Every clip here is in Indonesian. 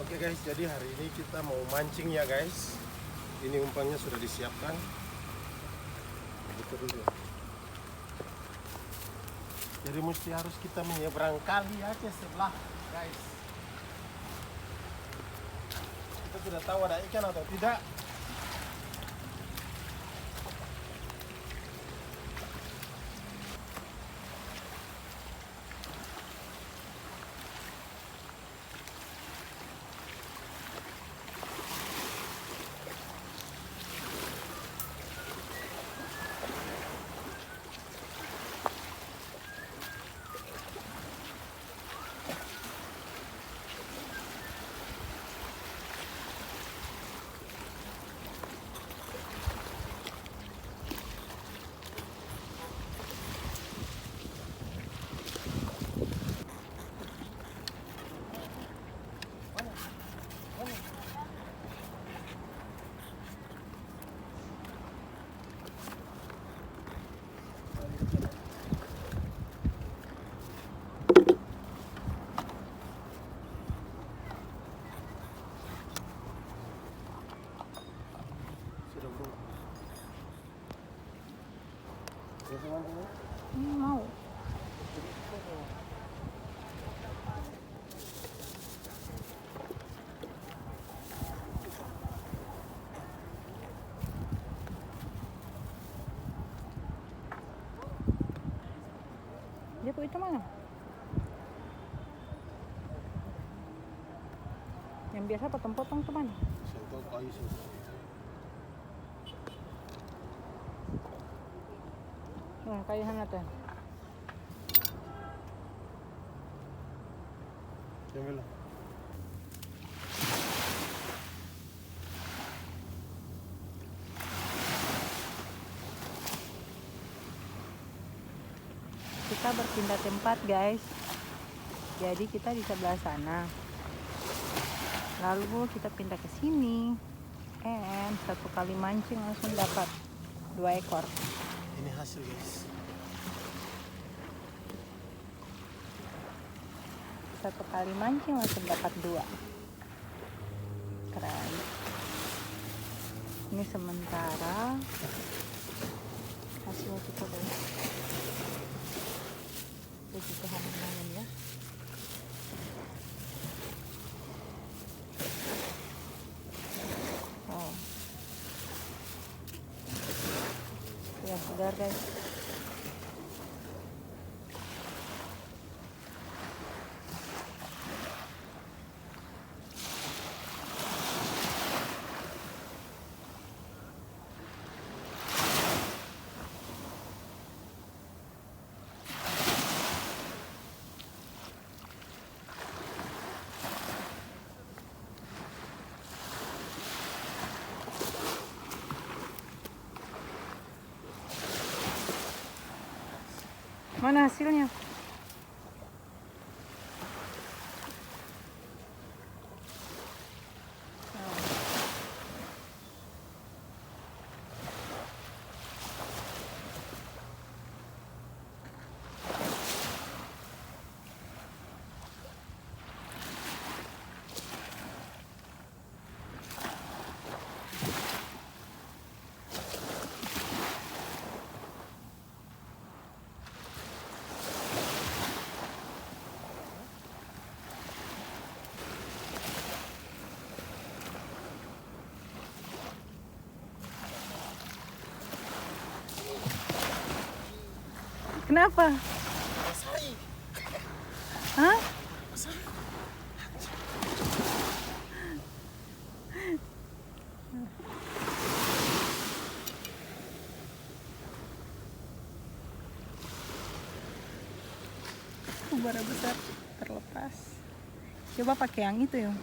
Oke guys, jadi hari ini kita mau mancing ya guys. Ini umpannya sudah disiapkan. Betul dulu. Jadi mesti harus kita menyeberang kali aja sebelah guys. Kita sudah tahu ada ikan atau tidak. Mau. Dia itu mana? Yang biasa potong-potong tuh mana? Kayu sana tuh. Kita berpindah tempat guys. Jadi kita di sebelah sana. Lalu kita pindah ke sini. Satu kali mancing langsung dapat 2 ekor. Ini hasil guys. Satu kali mancing langsung dapat 2. Keren. Ini sementara hasil kita guys. Puji Tuhan lumayan ya. Oh. Ya segar guys. Mana hasilnya? Kenapa? Hah? Kubara besar terlepas. Coba pakai yang itu ya.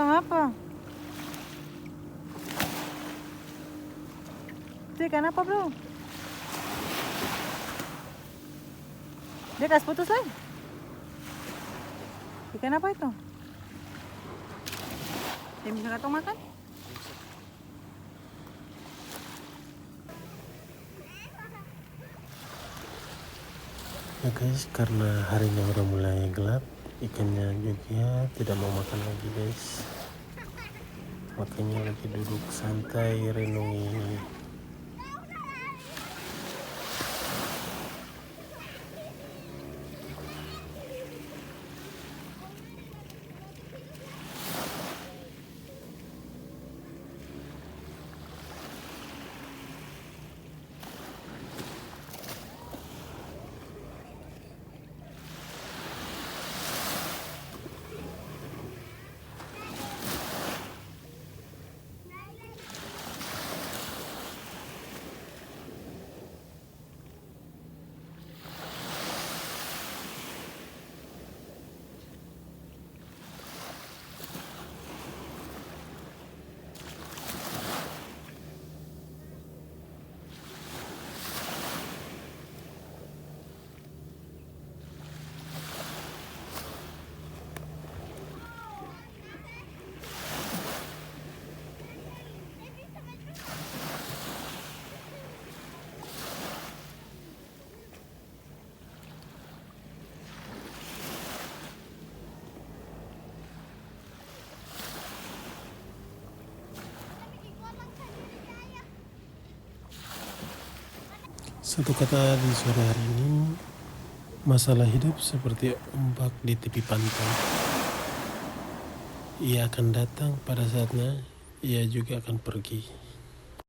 ikan apa? Itu ikan apa, bro? Dia kasih putus lagi. Ikan apa itu? Yang bisa katong makan? Ya guys, karena harinya udah mulai gelap, ikannya juga tidak mau makan lagi guys. Makanya lagi duduk santai renungi. Satu kata di sore hari ini, masalah hidup seperti ombak di tepi pantai. Ia akan datang pada saatnya, ia juga akan pergi.